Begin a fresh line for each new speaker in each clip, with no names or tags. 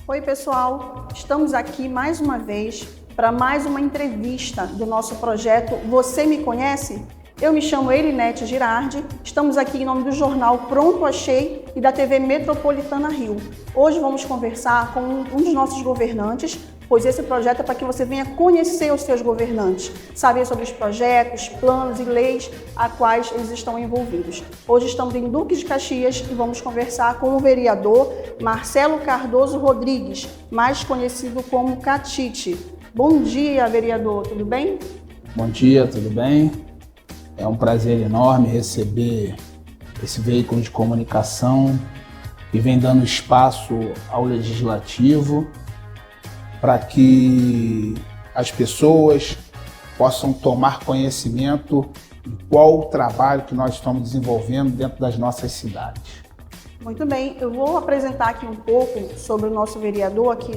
Oi, pessoal! Estamos aqui mais uma vez para mais uma entrevista do nosso projeto Você Me Conhece? Eu me chamo Elinete Girardi, estamos aqui em nome do jornal Pronto Achei e da TV Metropolitana Rio. Hoje vamos conversar com um dos nossos governantes, pois esse projeto é para que você venha conhecer os seus governantes, saber sobre os projetos, planos e leis a quais eles estão envolvidos. Hoje estamos em Duque de Caxias e vamos conversar com o vereador Marcelo Cardoso Rodrigues, mais conhecido como Catite. Bom dia, vereador, tudo bem?
Bom dia, tudo bem? É um prazer enorme receber esse veículo de comunicação que vem dando espaço ao Legislativo para que as pessoas possam tomar conhecimento de qual o trabalho que nós estamos desenvolvendo dentro das nossas cidades.
Muito bem, eu vou apresentar aqui um pouco sobre o nosso vereador aqui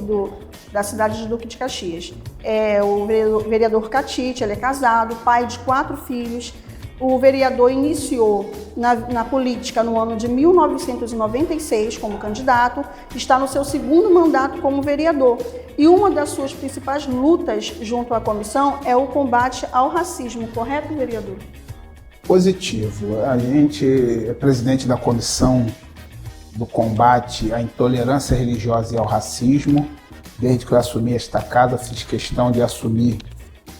da cidade de Duque de Caxias. É o vereador Catite, ele é casado, pai de 4 filhos. O vereador iniciou na política no ano de 1996 como candidato, está no seu 2º mandato como vereador. E uma das suas principais lutas junto à comissão é o combate ao racismo, correto, vereador?
Positivo. A gente é presidente da comissão do combate à intolerância religiosa e ao racismo. Desde que eu assumi esta casa, fiz questão de assumir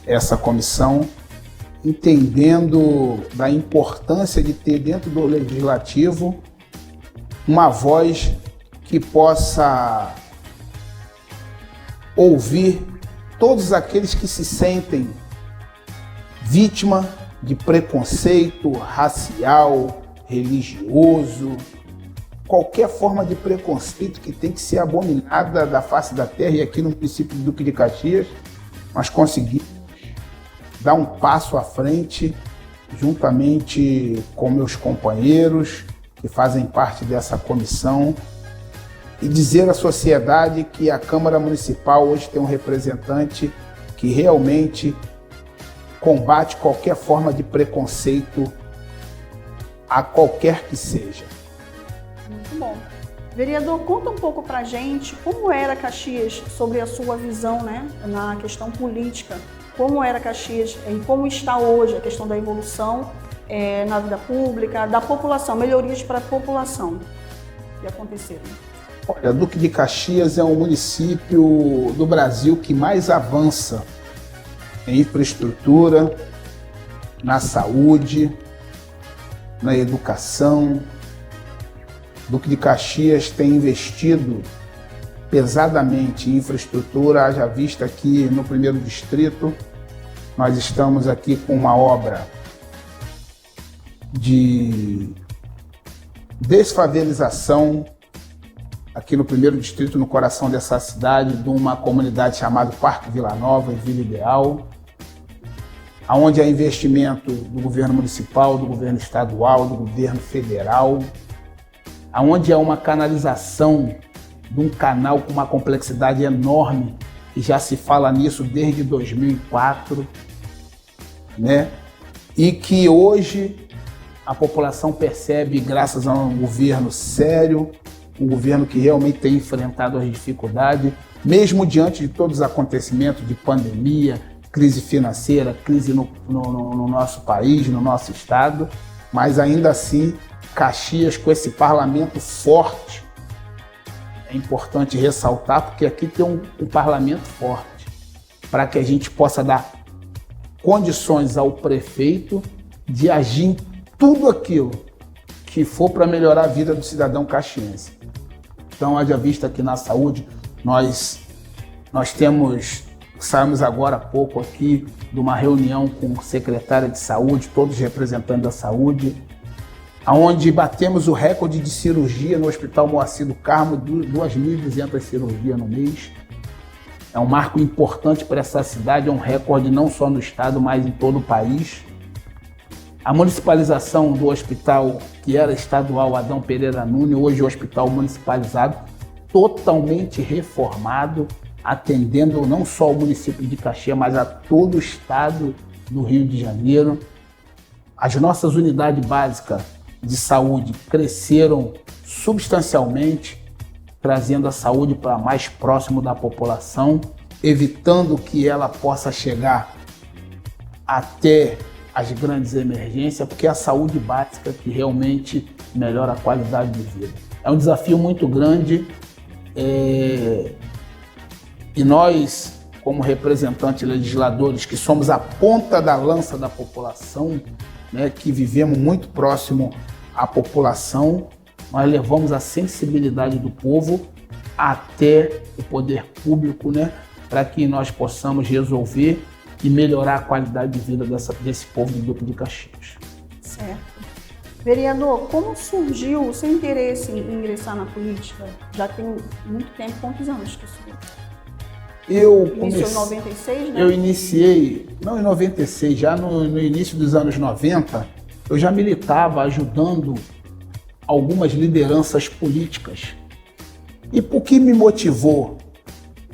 essa comissão, entendendo da importância de ter dentro do Legislativo uma voz que possa ouvir todos aqueles que se sentem vítima de preconceito racial, religioso, qualquer forma de preconceito que tem que ser abominada da face da terra. E aqui no município de Duque de Caxias nós conseguimos dar um passo à frente, juntamente com meus companheiros que fazem parte dessa comissão, e dizer à sociedade que a Câmara Municipal hoje tem um representante que realmente combate qualquer forma de preconceito, a qualquer que seja.
Muito bom. Vereador, conta um pouco pra gente como era Caxias, sobre a sua visão, na questão política. Como era Caxias e como está hoje a questão da evolução na vida pública, da população, melhorias para a população que aconteceram.
Olha, Duque de Caxias é um município do Brasil que mais avança em infraestrutura, na saúde, na educação. Duque de Caxias tem investido pesadamente em infraestrutura, haja vista aqui no 1º distrito. Nós estamos aqui com uma obra de desfavelização aqui no 1º distrito, no coração dessa cidade, de uma comunidade chamada Parque Vila Nova e Vila Ideal, onde há investimento do governo municipal, do governo estadual, do governo federal, onde há uma canalização de um canal com uma complexidade enorme, que já se fala nisso desde 2004, e que hoje a população percebe, graças a um governo sério, um governo que realmente tem enfrentado as dificuldades, mesmo diante de todos os acontecimentos de pandemia, crise financeira, crise no nosso país, no nosso estado, mas ainda assim Caxias, com esse parlamento forte, é importante ressaltar, porque aqui tem um parlamento forte, para que a gente possa dar condições ao prefeito de agir em tudo aquilo que for para melhorar a vida do cidadão caxiense. Então, haja vista que na saúde, nós saímos agora há pouco aqui de uma reunião com o secretário de saúde, todos os representantes da saúde, onde batemos o recorde de cirurgia no Hospital Moacir do Carmo, 2.200 cirurgias no mês. É um marco importante para essa cidade, é um recorde não só no estado, mas em todo o país. A municipalização do hospital, que era estadual Adão Pereira Nunes, hoje é o hospital municipalizado, totalmente reformado, atendendo não só o município de Caxias, mas a todo o estado do Rio de Janeiro. As nossas unidades básicas de saúde cresceram substancialmente. trazendo a saúde para mais próximo da população, evitando que ela possa chegar até as grandes emergências, porque é a saúde básica que realmente melhora a qualidade de vida. É um desafio muito grande e nós, como representantes legisladores, que somos a ponta da lança da população, né, que vivemos muito próximo à população, nós levamos a sensibilidade do povo até o poder público, né, para que nós possamos resolver e melhorar a qualidade de vida desse povo do Duque de Caxias.
Certo. Vereador, como surgiu o seu interesse em ingressar na política? Já tem muito tempo, quantos anos que isso? Iniciou em 96, né?
Eu iniciei, não em 96, já no início dos anos 90, eu já militava ajudando algumas lideranças políticas. E por que me motivou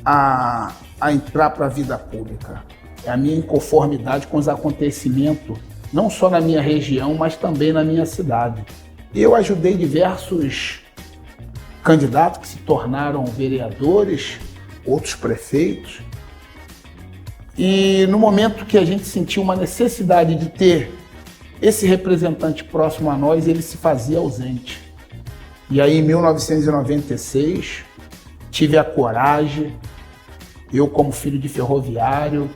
a entrar para a vida pública? É a minha inconformidade com os acontecimentos, não só na minha região, mas também na minha cidade. Eu ajudei diversos candidatos que se tornaram vereadores, outros prefeitos. E no momento que a gente sentiu uma necessidade de ter esse representante próximo a nós, ele se fazia ausente. E aí, em 1996, tive a coragem, eu como filho de ferroviário,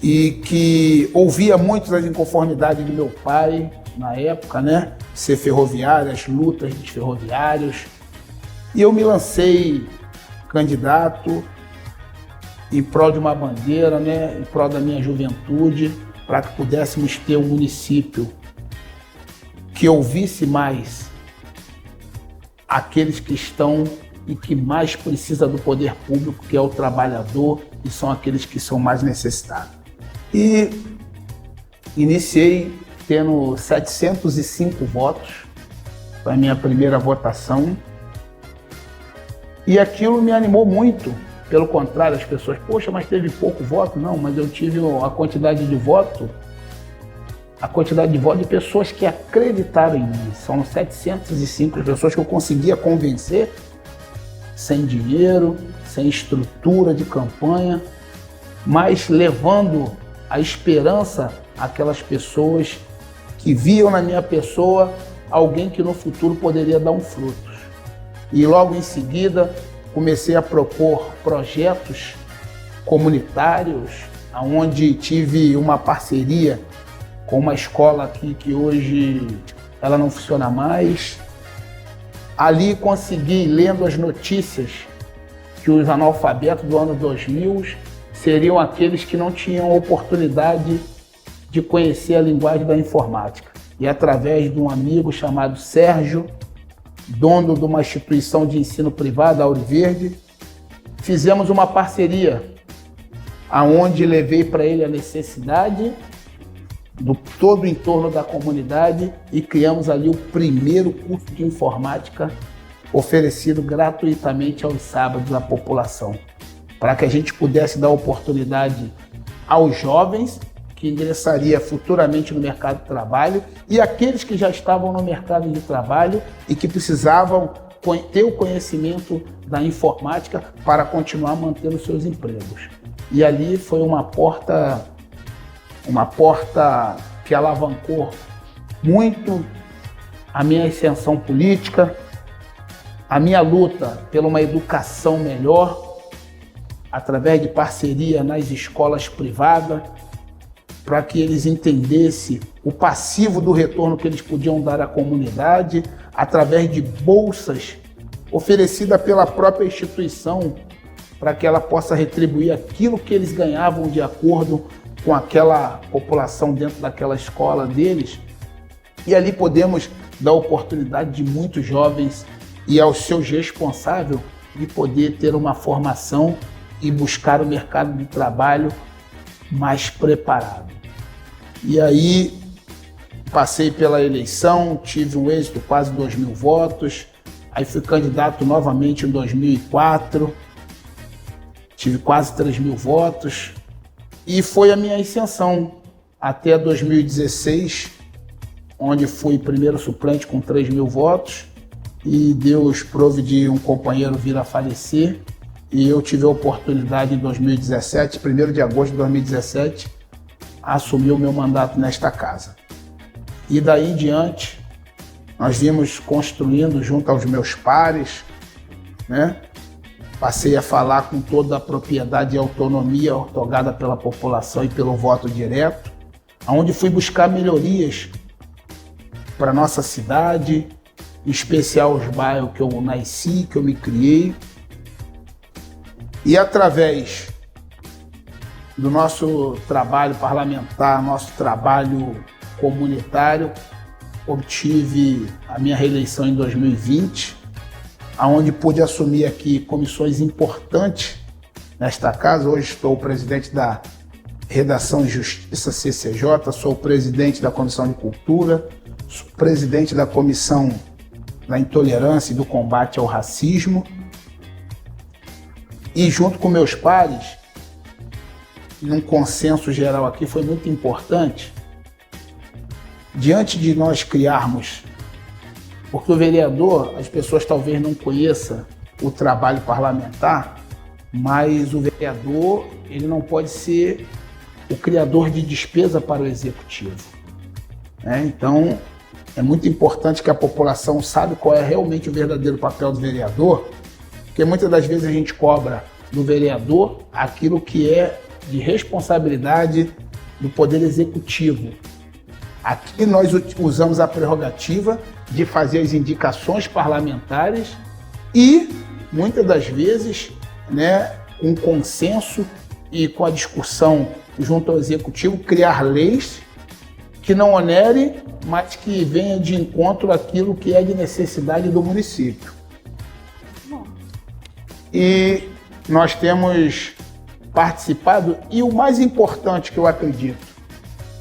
e que ouvia muito das inconformidades do meu pai, na época, né? Ser ferroviário, as lutas dos ferroviários. E eu me lancei candidato em prol de uma bandeira, né? Em prol da minha juventude, para que pudéssemos ter um município que ouvisse mais aqueles que estão e que mais precisa do poder público, que é o trabalhador, e são aqueles que são mais necessitados. E iniciei tendo 705 votos, foi a minha primeira votação, e aquilo me animou muito. Pelo contrário, as pessoas, poxa, mas teve pouco voto. Não, mas eu tive a quantidade de voto de pessoas que acreditaram em mim. São 705 pessoas que eu conseguia convencer, sem dinheiro, sem estrutura de campanha, mas levando a esperança àquelas pessoas que viam na minha pessoa alguém que no futuro poderia dar um fruto. E logo em seguida comecei a propor projetos comunitários, onde tive uma parceria com uma escola aqui que hoje ela não funciona mais. Ali consegui, lendo as notícias, que os analfabetos do ano 2000 seriam aqueles que não tinham oportunidade de conhecer a linguagem da informática. E através de um amigo chamado Sérgio, dono de uma instituição de ensino privada, Auri Verde, fizemos uma parceria, aonde levei para ele a necessidade do todo o entorno da comunidade e criamos ali o primeiro curso de informática oferecido gratuitamente aos sábados à população, para que a gente pudesse dar oportunidade aos jovens que ingressaria futuramente no mercado de trabalho e aqueles que já estavam no mercado de trabalho e que precisavam ter o conhecimento da informática para continuar mantendo seus empregos. E ali foi uma porta que alavancou muito a minha ascensão política, a minha luta pela uma educação melhor, através de parceria nas escolas privadas, para que eles entendessem o passivo do retorno que eles podiam dar à comunidade, através de bolsas oferecidas pela própria instituição, para que ela possa retribuir aquilo que eles ganhavam de acordo com aquela população dentro daquela escola deles. E ali podemos dar oportunidade de muitos jovens e aos seus responsáveis de poder ter uma formação e buscar o mercado de trabalho mais preparado. E aí passei pela eleição, tive um êxito, quase 2.000 votos, aí fui candidato novamente em 2004, tive quase 3.000 votos, e foi a minha ascensão até 2016, onde fui primeiro suplente com 3.000 votos, e Deus provê de um companheiro vir a falecer, e eu tive a oportunidade em 2017, 1º de agosto de 2017, a assumir o meu mandato nesta casa. E daí em diante, nós vimos construindo junto aos meus pares, né? Passei a falar com toda a propriedade e autonomia otorgada pela população e pelo voto direto, onde fui buscar melhorias para nossa cidade, em especial os bairros que eu nasci, que eu me criei. E através do nosso trabalho parlamentar, nosso trabalho comunitário, obtive a minha reeleição em 2020, onde pude assumir aqui comissões importantes nesta casa. Hoje estou o presidente da Redação e Justiça, CCJ, sou o presidente da Comissão de Cultura, sou presidente da Comissão da Intolerância e do Combate ao Racismo. E junto com meus pares, num consenso geral aqui, foi muito importante, diante de nós criarmos, porque o vereador, as pessoas talvez não conheçam o trabalho parlamentar, mas o vereador, ele não pode ser o criador de despesa para o executivo, né? Então, é muito importante que a população saiba qual é realmente o verdadeiro papel do vereador, porque muitas das vezes a gente cobra do vereador aquilo que é de responsabilidade do Poder Executivo. Aqui nós usamos a prerrogativa de fazer as indicações parlamentares e, muitas das vezes, né, com consenso e com a discussão junto ao Executivo, criar leis que não onerem, mas que venham de encontro àquilo que é de necessidade do município. E nós temos participado, e o mais importante que eu acredito,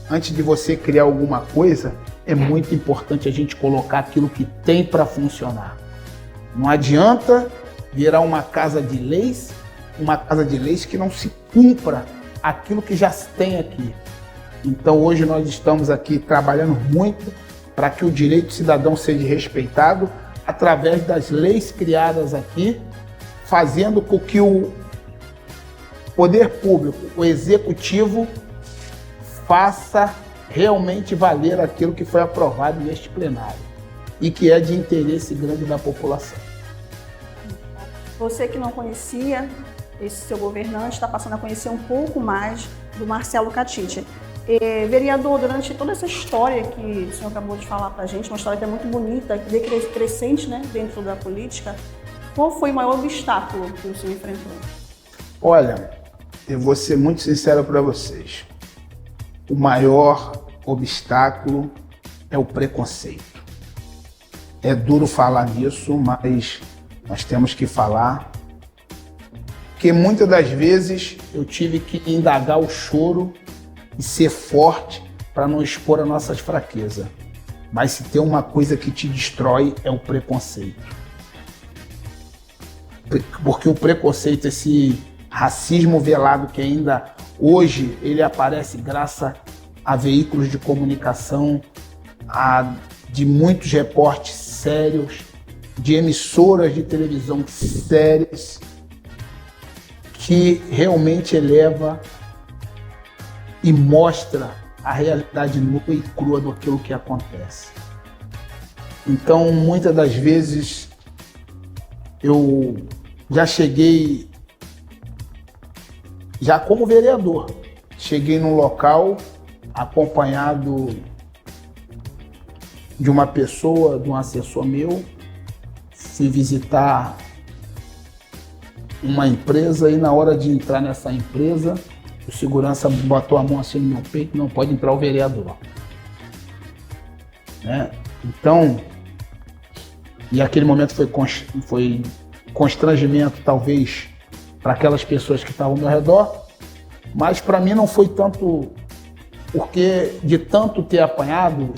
antes de você criar alguma coisa, é muito importante a gente colocar aquilo que tem para funcionar. Não adianta virar uma casa de leis que não se cumpra aquilo que já se tem aqui. Então hoje nós estamos aqui trabalhando muito para que o direito do cidadão seja respeitado através das leis criadas aqui, fazendo com que o poder público, o executivo, faça realmente valer aquilo que foi aprovado neste plenário e que é de interesse grande da população.
Você que não conhecia esse seu governante, está passando a conhecer um pouco mais do Marcelo Catite. Vereador, durante toda essa história que o senhor acabou de falar para a gente, uma história até muito bonita, crescente, né, dentro da política, qual foi o maior obstáculo que o senhor enfrentou?
Olha, eu vou ser muito sincero para vocês. O maior obstáculo é o preconceito. É duro falar nisso, mas nós temos que falar, porque muitas das vezes eu tive que indagar o choro e ser forte para não expor as nossas fraquezas. Mas se tem uma coisa que te destrói, é o preconceito. Porque o preconceito, esse racismo velado que ainda hoje ele aparece graças a veículos de comunicação, de muitos reportes sérios, de emissoras de televisão sérias, que realmente eleva e mostra a realidade nua e crua daquilo que acontece. Então, muitas das vezes, eu já cheguei, já como vereador, cheguei num local acompanhado de uma pessoa, de um assessor meu, fui visitar uma empresa e na hora de entrar nessa empresa, o segurança botou a mão assim no meu peito, não pode entrar o vereador. Né? Então, e aquele momento foi constrangimento talvez para aquelas pessoas que estavam ao meu redor, mas para mim não foi tanto, porque de tanto ter apanhado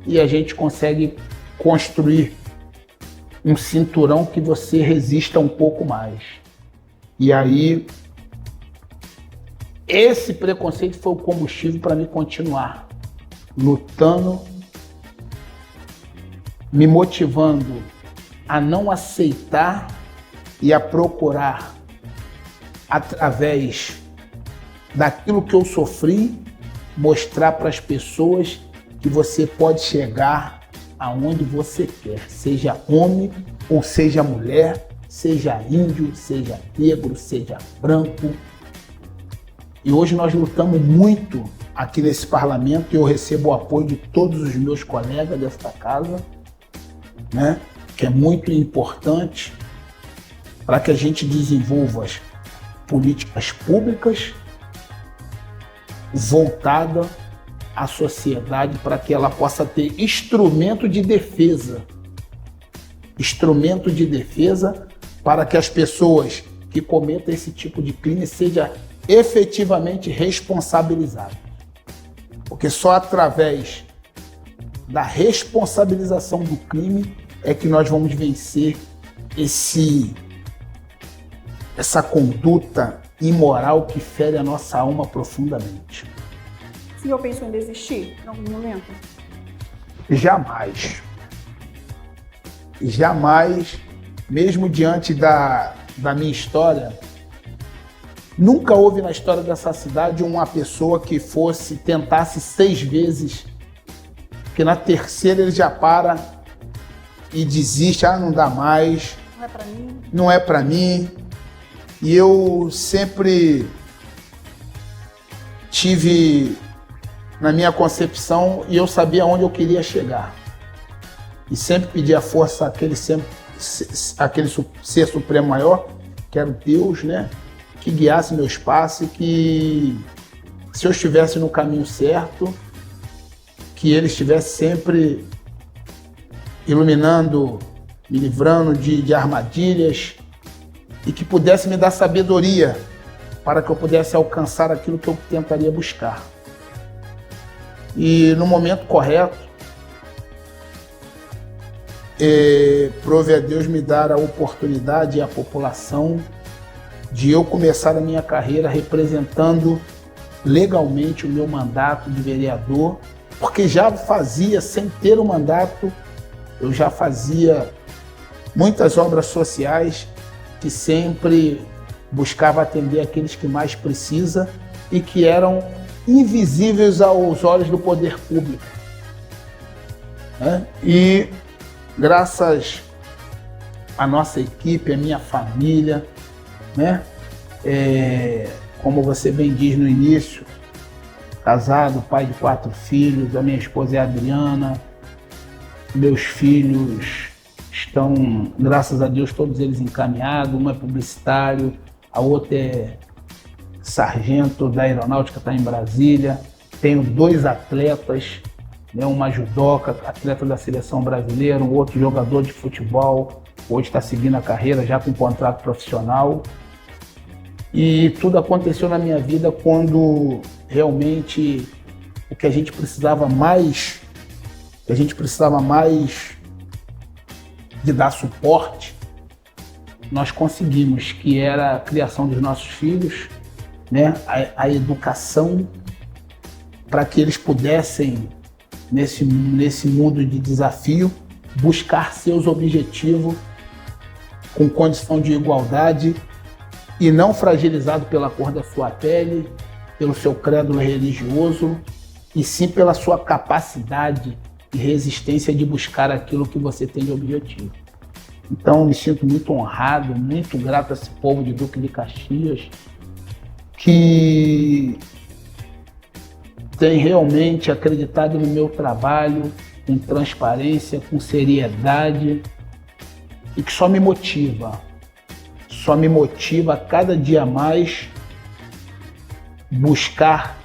e a gente consegue construir um cinturão que você resista um pouco mais. E aí, esse preconceito foi o combustível para mim continuar lutando, me motivando a não aceitar e a procurar, através daquilo que eu sofri, mostrar para as pessoas que você pode chegar aonde você quer, seja homem ou seja mulher, seja índio, seja negro, seja branco. E hoje nós lutamos muito aqui nesse parlamento e eu recebo o apoio de todos os meus colegas desta casa, né? Que é muito importante para que a gente desenvolva as políticas públicas voltadas à sociedade para que ela possa ter instrumento de defesa para que as pessoas que cometam esse tipo de crime sejam efetivamente responsabilizadas. Porque só através da responsabilização do crime é que nós vamos vencer essa conduta imoral que fere a nossa alma profundamente.
O senhor pensou em desistir em algum momento?
Jamais. Jamais, mesmo diante da minha história, nunca houve na história dessa cidade uma pessoa que tentasse 6 vezes, que na terceira ele já para e desiste, não dá mais,
Não é pra mim?
não é para mim. E eu sempre tive na minha concepção e eu sabia onde eu queria chegar. E sempre pedi a força àquele ser supremo maior, que era o Deus, né? Que guiasse meus passos, que se eu estivesse no caminho certo, que ele estivesse sempre iluminando, me livrando de armadilhas e que pudesse me dar sabedoria para que eu pudesse alcançar aquilo que eu tentaria buscar. E no momento correto, prove a Deus me dar a oportunidade e a população de eu começar a minha carreira representando legalmente o meu mandato de vereador, porque já fazia, sem ter o mandato, eu já fazia muitas obras sociais que sempre buscava atender aqueles que mais precisam e que eram invisíveis aos olhos do poder público, né? E graças à nossa equipe, à minha família, né? Como você bem diz no início, casado, pai de 4 filhos, a minha esposa é a Adriana, meus filhos estão, graças a Deus, todos eles encaminhados, um é publicitário, a outra é sargento da aeronáutica, está em Brasília. Tenho 2 atletas, né? Uma judoca, atleta da seleção brasileira, um outro jogador de futebol, hoje está seguindo a carreira já com contrato profissional. E tudo aconteceu na minha vida quando realmente o que a gente precisava mais de dar suporte, nós conseguimos, que era a criação dos nossos filhos, né? A educação para que eles pudessem, nesse mundo de desafio, buscar seus objetivos com condição de igualdade e não fragilizado pela cor da sua pele, pelo seu credo religioso, e sim pela sua capacidade e resistência de buscar aquilo que você tem de objetivo. Então, me sinto muito honrado, muito grato a esse povo de Duque de Caxias, que tem realmente acreditado no meu trabalho com transparência, com seriedade, e que só me motiva a cada dia mais buscar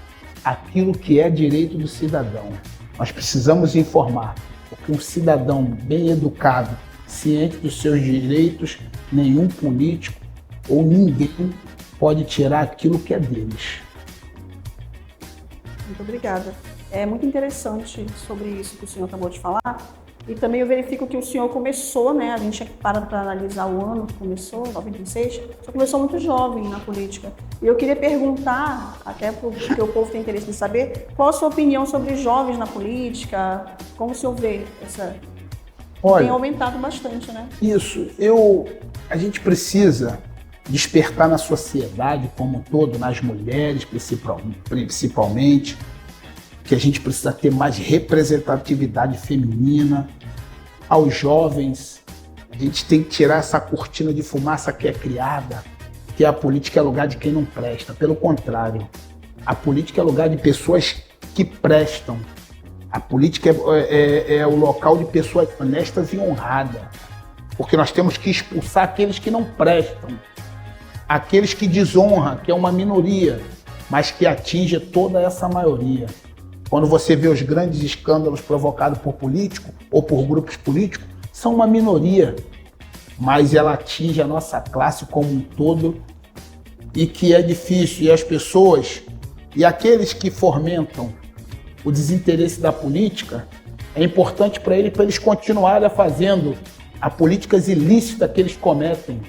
aquilo que é direito do cidadão. Nós precisamos informar, porque um cidadão bem educado, ciente dos seus direitos, nenhum político ou ninguém pode tirar aquilo que é deles.
Muito obrigada. É muito interessante sobre isso que o senhor acabou de falar. E também eu verifico que o senhor começou, né? A gente para analisar o ano que começou, 96, só começou muito jovem na política. E eu queria perguntar, até porque o povo tem interesse em saber, qual a sua opinião sobre jovens na política? Como o senhor vê
Olha,
tem aumentado bastante, né?
Isso. A gente precisa despertar na sociedade como um todo, nas mulheres principalmente, que a gente precisa ter mais representatividade feminina. Aos jovens, a gente tem que tirar essa cortina de fumaça que é criada, que a política é lugar de quem não presta. Pelo contrário, a política é lugar de pessoas que prestam. A política é o local de pessoas honestas e honradas. Porque nós temos que expulsar aqueles que não prestam, aqueles que desonram, que é uma minoria, mas que atinge toda essa maioria. Quando você vê os grandes escândalos provocados por políticos ou por grupos políticos, são uma minoria, mas ela atinge a nossa classe como um todo e que é difícil. E as pessoas e aqueles que fomentam o desinteresse da política, é importante para eles continuarem fazendo as políticas ilícitas que eles cometem.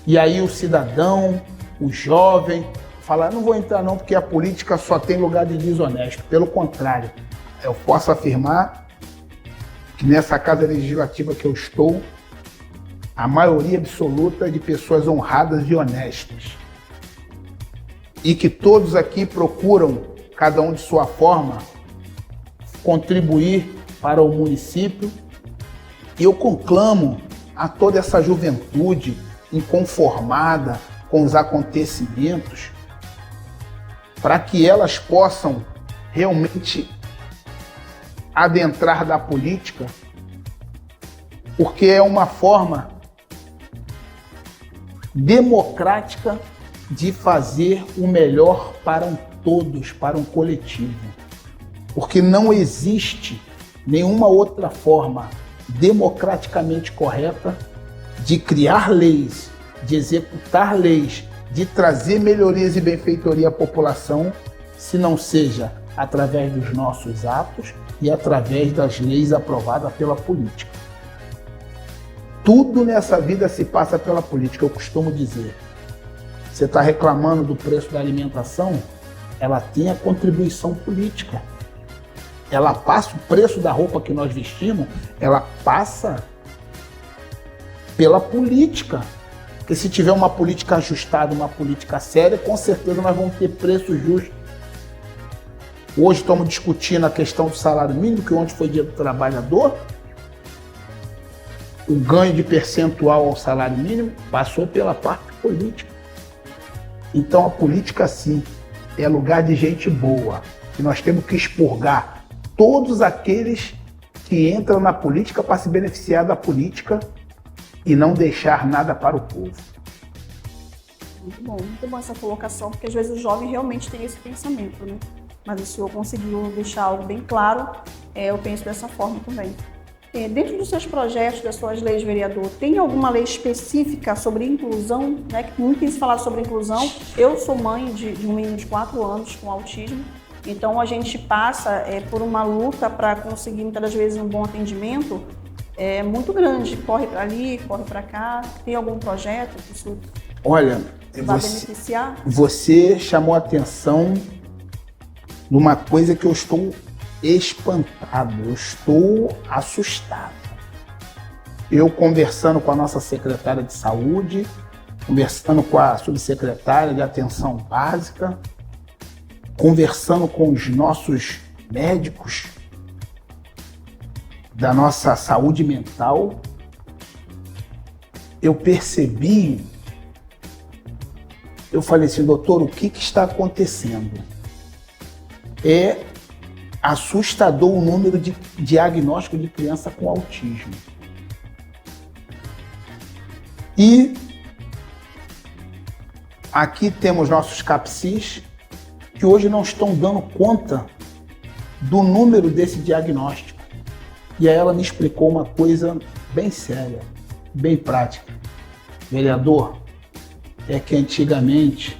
E aí o cidadão, o jovem, fala, não vou entrar não, porque a política só tem lugar de desonesto. Pelo contrário, eu posso afirmar que nessa casa legislativa que eu estou, a maioria absoluta é de pessoas honradas e honestas. E que todos aqui procuram, cada um de sua forma, contribuir para o município. E eu conclamo a toda essa juventude inconformada com os acontecimentos, para que elas possam realmente adentrar da política, porque é uma forma democrática de fazer o melhor para todos, para um coletivo. Porque não existe nenhuma outra forma democraticamente correta de criar leis, de executar leis, de trazer melhorias e benfeitoria à população, se não seja através dos nossos atos e através das leis aprovadas pela política. Tudo nessa vida se passa pela política, eu costumo dizer. Você está reclamando do preço da alimentação? Ela tem a contribuição política. Ela passa o preço da roupa que nós vestimos, ela passa pela política. Porque se tiver uma política ajustada, uma política séria, com certeza nós vamos ter preço justo. Hoje estamos discutindo a questão do salário mínimo, que ontem foi dia do trabalhador. O ganho de percentual ao salário mínimo passou pela parte política. Então a política, sim, é lugar de gente boa. E nós temos que expurgar todos aqueles que entram na política para se beneficiar da política e não deixar nada para o povo.
Muito bom essa colocação, porque às vezes o jovem realmente tem esse pensamento, né? Mas o senhor conseguiu deixar algo bem claro, eu penso dessa forma também. Dentro dos seus projetos, das suas leis, vereador, tem alguma lei específica sobre inclusão, né? Que muito tem se falado sobre inclusão. Eu sou mãe de um menino de 4 anos com autismo, então a gente passa por uma luta para conseguir muitas das vezes um bom atendimento muito grande. Corre para ali, corre para cá. Tem algum projeto que isso vai beneficiar?
Você chamou a atenção numa coisa que eu estou espantado, eu estou assustado. Eu conversando com a nossa secretária de saúde, conversando com a subsecretária de atenção básica, conversando com os nossos médicos da nossa saúde mental, eu percebi, eu falei assim, doutor, o que está acontecendo? É assustador o número de diagnóstico de criança com autismo. E aqui temos nossos CAPCIs, que hoje não estão dando conta do número desse diagnóstico. E aí ela me explicou uma coisa bem séria, bem prática. Vereador, é que antigamente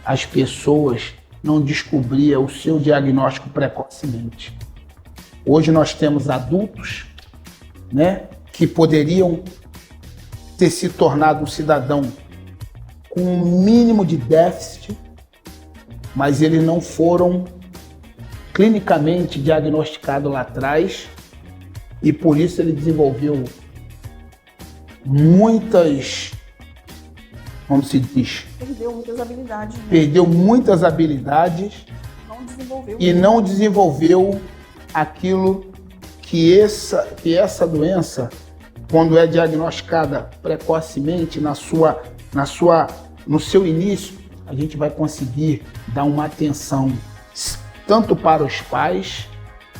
as pessoas não descobriam o seu diagnóstico precocemente. Hoje nós temos adultos, né, que poderiam ter se tornado um cidadão com um mínimo de déficit, mas eles não foram clinicamente diagnosticados lá atrás e por isso ele desenvolveu muitas, como se diz?
Perdeu muitas habilidades. Né?
Perdeu muitas habilidades e não desenvolveu aquilo que essa doença, quando é diagnosticada precocemente no seu início, a gente vai conseguir dar uma atenção tanto para os pais,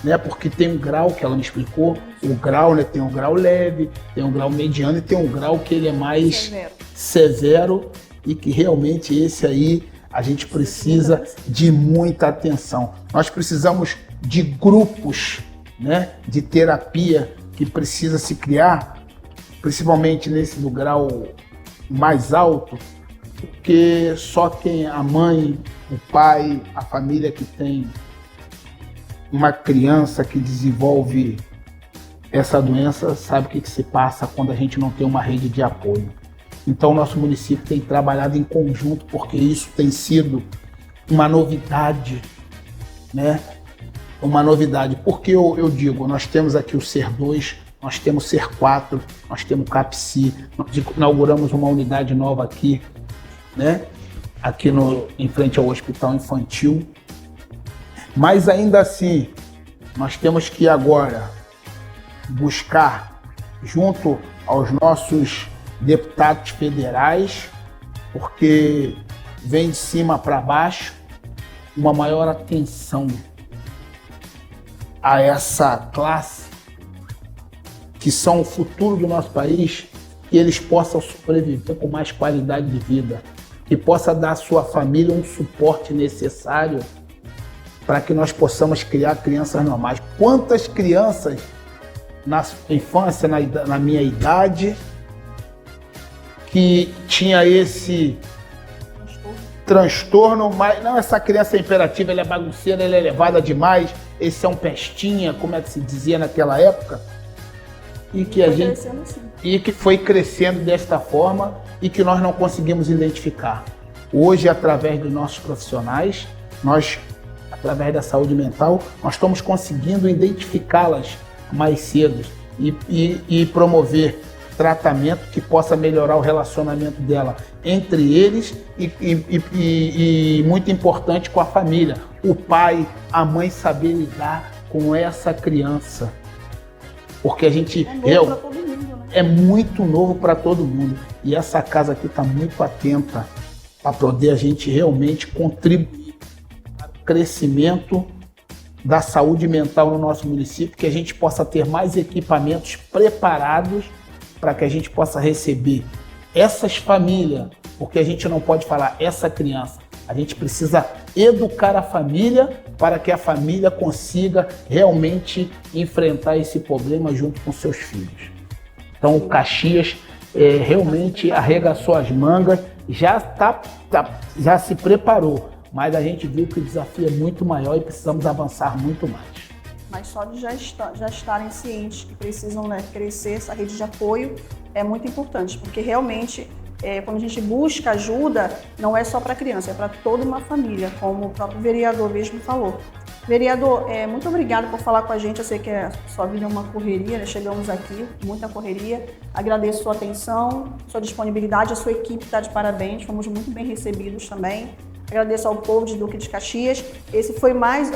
né, porque tem um grau que ela me explicou, o grau, né, tem um grau leve, tem um grau mediano e tem um grau que ele é mais severo e que realmente esse aí a gente precisa de muita atenção. Nós precisamos de grupos, né, de terapia que precisa se criar, principalmente nesse do grau mais alto, porque só quem a mãe, o pai, a família que tem uma criança que desenvolve essa doença sabe o que se passa quando a gente não tem uma rede de apoio. Então, o nosso município tem trabalhado em conjunto, porque isso tem sido uma novidade, né? Uma novidade. Porque eu digo, nós temos aqui o Ser 2, nós temos o Ser 4, nós temos o CAPSI, nós inauguramos uma unidade nova aqui, né? Aqui em frente ao Hospital Infantil. Mas ainda assim, nós temos que agora buscar, junto aos nossos deputados federais, porque vem de cima para baixo, uma maior atenção a essa classe, que são o futuro do nosso país, que eles possam sobreviver com mais qualidade de vida, que possa dar à sua família um suporte necessário para que nós possamos criar crianças normais. Quantas crianças na infância, na minha idade, que tinha esse transtorno, mas não, essa criança é imperativa, ela é bagunceira, ela é elevada demais, esse é um pestinha, como é que se dizia naquela época, e que foi crescendo desta forma e que nós não conseguimos identificar. Hoje, através dos nossos profissionais, através da saúde mental, nós estamos conseguindo identificá-las mais cedo e promover tratamento que possa melhorar o relacionamento dela entre eles e muito importante com a família. O pai, a mãe saber lidar com essa criança. Porque a gente é muito novo para todo mundo. E essa casa aqui está muito atenta para poder a gente realmente contribuir para o crescimento da saúde mental no nosso município, que a gente possa ter mais equipamentos preparados para que a gente possa receber essas famílias, porque a gente não pode falar essa criança, a gente precisa educar a família para que a família consiga realmente enfrentar esse problema junto com seus filhos. Então o Caxias realmente arregaçou as mangas, já se preparou, mas a gente viu que o desafio é muito maior e precisamos avançar muito mais.
Mas só de já estarem cientes que precisam, né, crescer essa rede de apoio é muito importante, porque realmente quando a gente busca ajuda, não é só para a criança, é para toda uma família, como o próprio vereador mesmo falou. Vereador, muito obrigado por falar com a gente. Eu sei que a sua vida é uma correria, né? Chegamos aqui, muita correria. Agradeço a sua atenção, sua disponibilidade, a sua equipe está de parabéns, fomos muito bem recebidos também. Agradeço ao povo de Duque de Caxias. Essa foi mais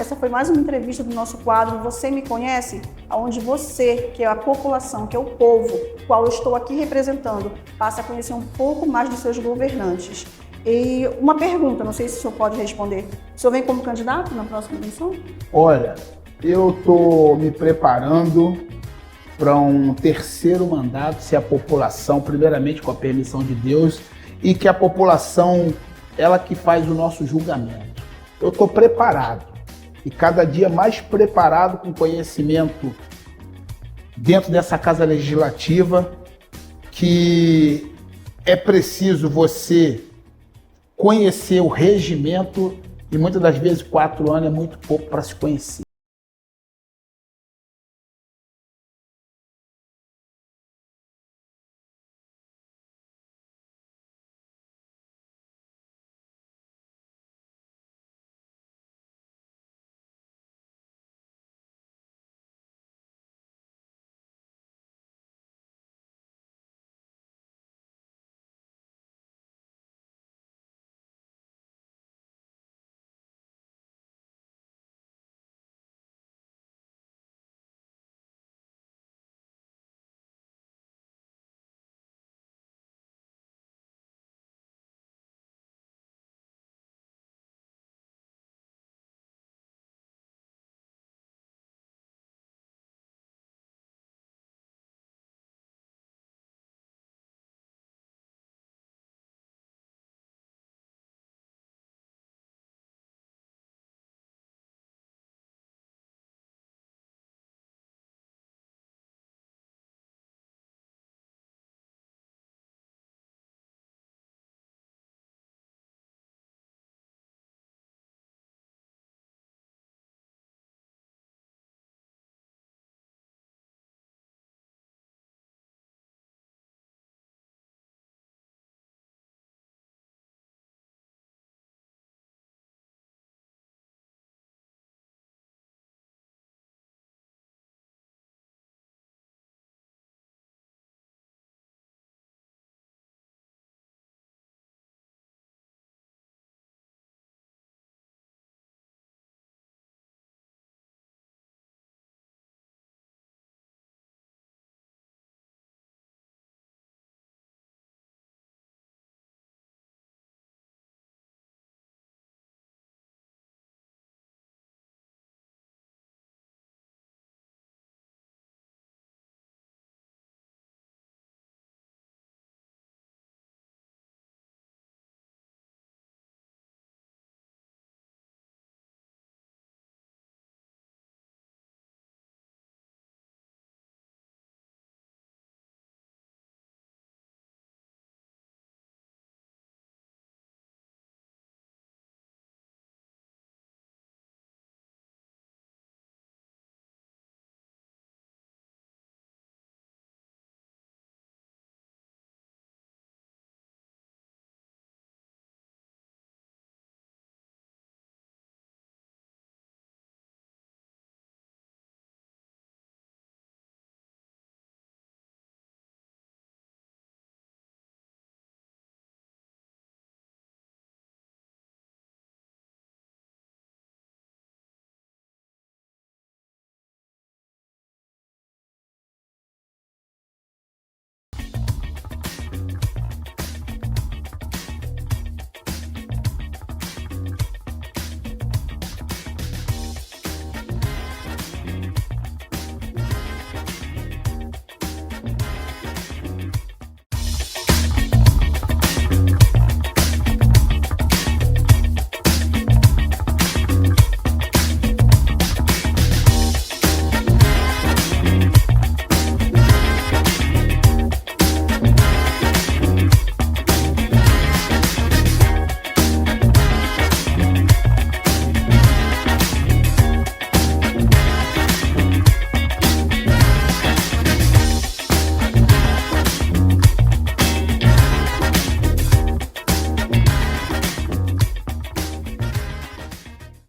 uma entrevista do nosso quadro Você Me Conhece? Onde você, que é a população, que é o povo, qual eu estou aqui representando, passa a conhecer um pouco mais dos seus governantes. E uma pergunta, não sei se o senhor pode responder. O senhor vem como candidato na próxima eleição?
Olha, eu estou me preparando para um terceiro mandato, se a população, primeiramente com a permissão de Deus, e que a população, ela que faz o nosso julgamento. Eu estou preparado e cada dia mais preparado com conhecimento dentro dessa Casa Legislativa, que é preciso você conhecer o regimento e muitas das vezes 4 anos é muito pouco para se conhecer.